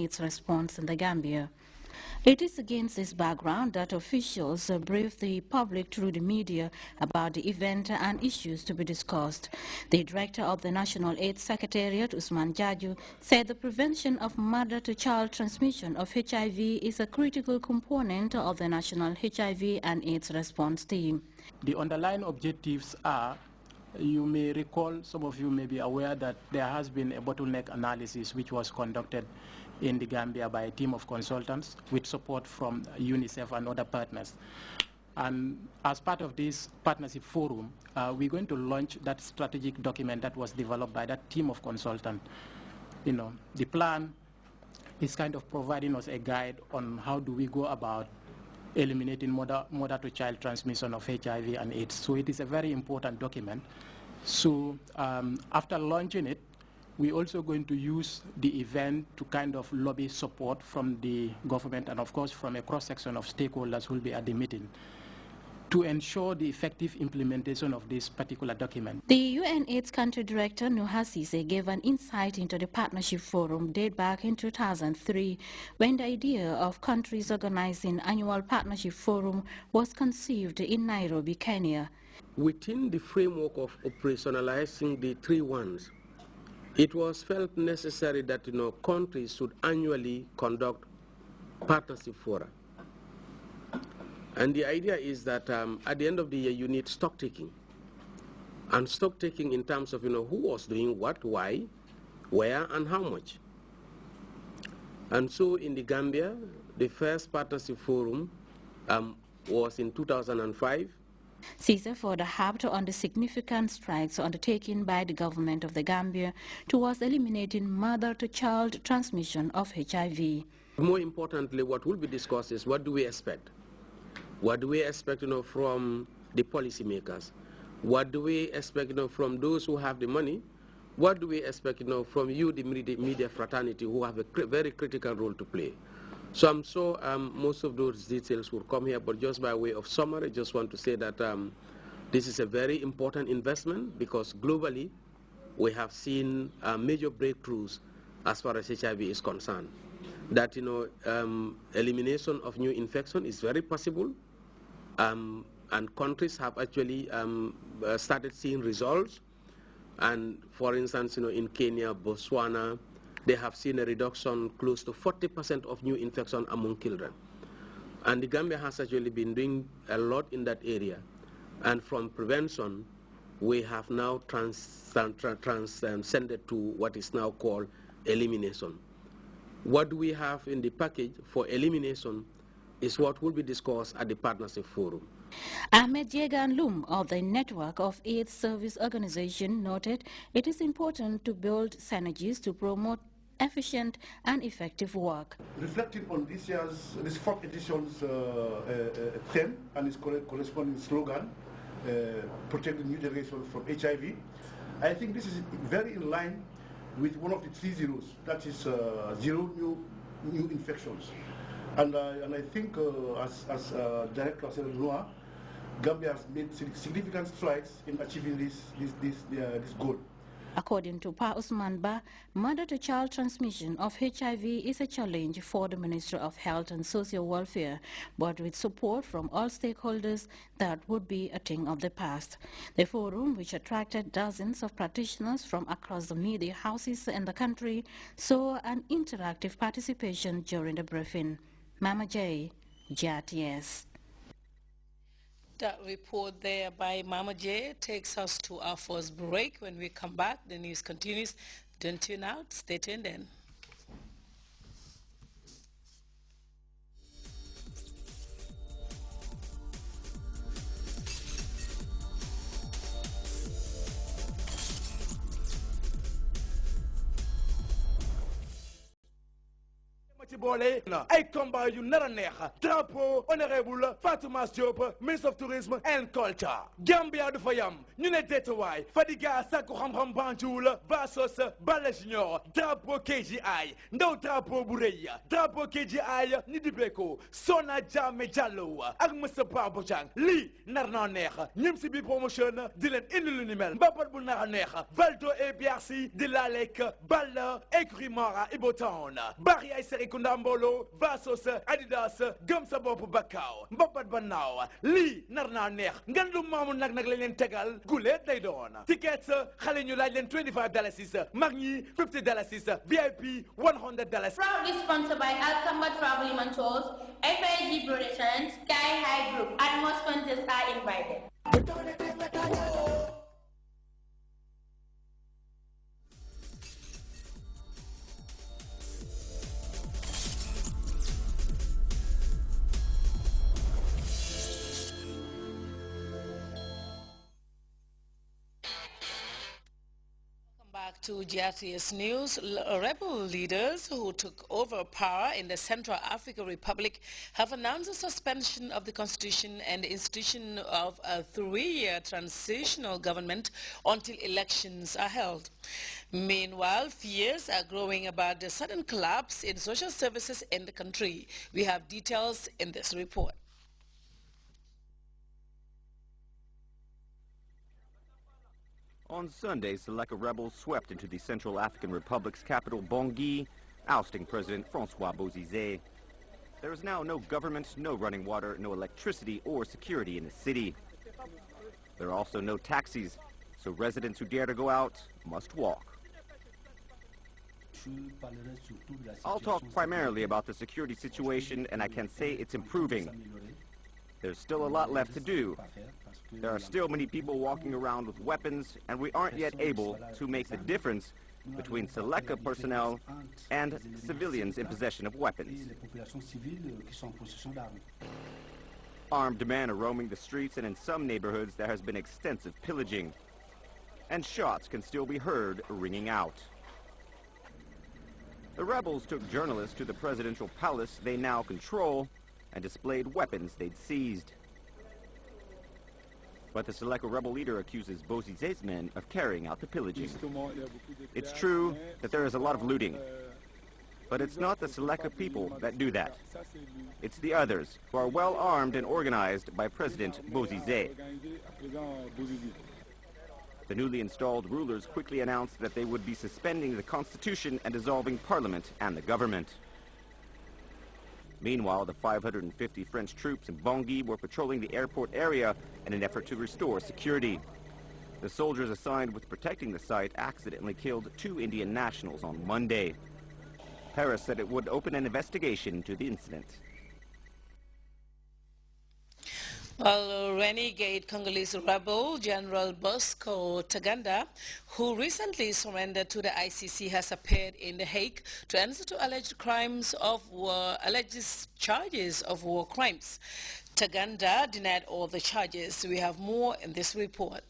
AIDS response in the Gambia. It is against this background that officials briefed the public through the media about the event and issues to be discussed. The director of the National AIDS Secretariat, Usman Jaju, said the prevention of mother-to-child transmission of HIV is a critical component of the National HIV and AIDS response team. The underlying objectives are, you may recall, some of you may be aware that there has been a bottleneck analysis which was conducted in the Gambia by a team of consultants with support from UNICEF and other partners. And as part of this partnership forum, we're going to launch that strategic document that was developed by that team of consultants. You know, the plan is kind of providing us a guide on how do we go about eliminating mother-to-child transmission of HIV and AIDS. So it is a very important document. So after launching it, we're also going to use the event to kind of lobby support from the government and of course from a cross-section of stakeholders who will be at the meeting to ensure the effective implementation of this particular document. The UNAIDS country director, Nuha Sise, gave an insight into the partnership forum dated back in 2003 when the idea of countries organizing annual partnership forum was conceived in Nairobi, Kenya. Within the framework of operationalizing the 3 ones, it was felt necessary that countries should annually conduct partnership fora. And the idea is that at the end of the year you need stock taking. And stock taking in terms of who was doing what, why, where, and how much. And so in the Gambia, the first partnership forum was in 2005. Caesar further harped on the significant strides undertaken by the government of the Gambia towards eliminating mother-to-child transmission of HIV. More importantly, what will be discussed is what do we expect? What do we expect from the policymakers? What do we expect from those who have the money? What do we expect from you, the media fraternity, who have a very critical role to play? So I'm sure most of those details will come here, but just by way of summary, I just want to say that this is a very important investment because globally we have seen major breakthroughs as far as HIV is concerned. That elimination of new infection is very possible, and countries have actually started seeing results. And for instance, in Kenya, Botswana, they have seen a reduction close to 40% of new infection among children. And the Gambia has actually been doing a lot in that area. And from prevention, we have now transcended to what is now called elimination. What do we have in the package for elimination is what will be discussed at the Partnership Forum. Ahmed Jegan Lum of the Network of AIDS Service Organization noted it is important to build synergies to promote efficient and effective work. Reflecting on this 4th edition's theme and its corresponding slogan, protect the new generation from HIV, I think this is very in line with one of the 3 zeros, that is 0 new infections. And I think as Director Noah, Gambia has made significant strides in achieving this goal. According to Pa Usman Ba, mother-to-child transmission of HIV is a challenge for the Ministry of Health and Social Welfare, but with support from all stakeholders, that would be a thing of the past. The forum, which attracted dozens of practitioners from across the media houses in the country, saw an interactive participation during the briefing. Mama J, GRTS. That report there by Mama J takes us to our first break. When we come back, the news continues. Don't tune out. Stay tuned in. ci boole ay combat yu nar a neex drapeau honorable Fatouma Diop Minister of Tourism and Culture. Gambia du fa yam ñu ne deetuwaay Fadiga Sakku xam-xam Banjul versus Balla Junior drapeau KGI ndaw drapeau bu rëy drapeau KGI ñu dippee ko Sona Jammeh Jallow ak Mr Babou Jang lii nar naa neex ñim si bi promotion di leen indi lu ni mel mbapat bu nar a neex Valdo et Biarsi di laalek Balla écurie Mara Ibo Town bari ay Serekunda Mbolo versus Adidas gëm sa bopp Bakaaw mbapat ba naaw lii nar naa neex ngan lu maamu nag lañ leen tegal guleet day doon tickets xale ñu laaj leen $25 mag ñi $50 VIP $100. Proudly sponsored by Alcamba Travel and Tours, FIG Productions, Sky High Group, and more sponsors are invited. Back to GRTS News. Rebel leaders who took over power in the Central African Republic have announced the suspension of the constitution and the institution of a 3-year transitional government until elections are held. Meanwhile, fears are growing about the sudden collapse in social services in the country. We have details in this report. On Sunday, Seleka rebels swept into the Central African Republic's capital, Bangui, ousting President Francois Bozizé. There is now no government, no running water, no electricity or security in the city. There are also no taxis, so residents who dare to go out must walk. I'll talk primarily about the security situation, and I can say it's improving. There's still a lot left to do. There are still many people walking around with weapons, and we aren't yet able to make the difference between Seleka personnel and civilians in possession of weapons. Armed men are roaming the streets, and in some neighborhoods there has been extensive pillaging. And shots can still be heard ringing out. The rebels took journalists to the presidential palace they now control and displayed weapons they'd seized. But the Seleka rebel leader accuses Bozizé's men of carrying out the pillaging. It's true that there is a lot of looting, but it's not the Seleka people that do that. It's the others, who are well armed and organized by President Bozizé. The newly installed rulers quickly announced that they would be suspending the constitution and dissolving parliament and the government. Meanwhile, the 550 French troops in Bangui were patrolling the airport area in an effort to restore security. The soldiers assigned with protecting the site accidentally killed 2 Indian nationals on Monday. Paris said it would open an investigation into the incident. Well, renegade Congolese rebel General Bosco Ntaganda, who recently surrendered to the ICC, has appeared in The Hague to answer to alleged charges of war crimes. Ntaganda denied all the charges. We have more in this report.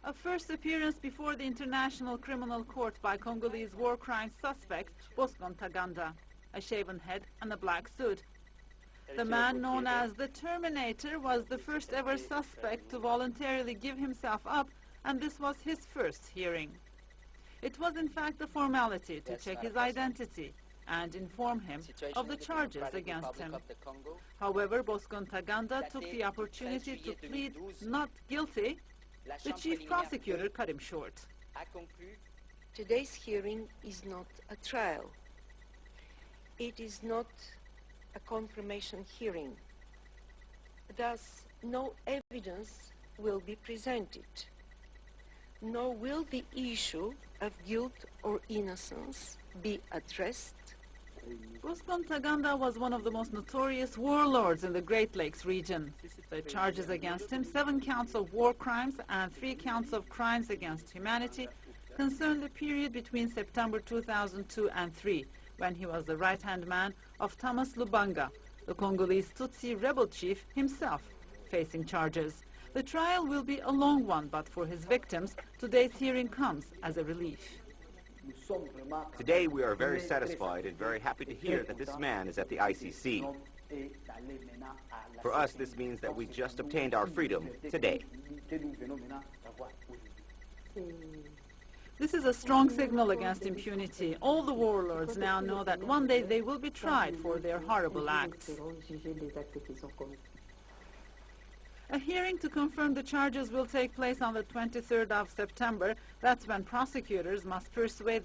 A first appearance before the International Criminal Court by Congolese war crimes suspect Bosco Ntaganda. A shaven head and a black suit. The man known as the Terminator was the first ever suspect to voluntarily give himself up, and this was his first hearing. It was in fact a formality to check his identity and inform him of the charges against him. However, Bosco Ntaganda took the opportunity to plead not guilty. The chief prosecutor cut him short. Today's hearing is not a trial. It is not a confirmation hearing. Thus, no evidence will be presented, nor will the issue of guilt or innocence be addressed. Bosco Ntaganda was one of the most notorious warlords in the Great Lakes region. The charges against him, 7 counts of war crimes and 3 counts of crimes against humanity, concerned the period between September 2002 and 3, when he was the right-hand man of Thomas Lubanga, the Congolese Tutsi rebel chief himself, facing charges. The trial will be a long one, but for his victims, today's hearing comes as a relief. Today we are very satisfied and very happy to hear that this man is at the ICC. For us, this means that we just obtained our freedom today. This is a strong signal against impunity. All the warlords now know that one day they will be tried for their horrible acts. A hearing to confirm the charges will take place on the 23rd of September. That's when prosecutors must persuade the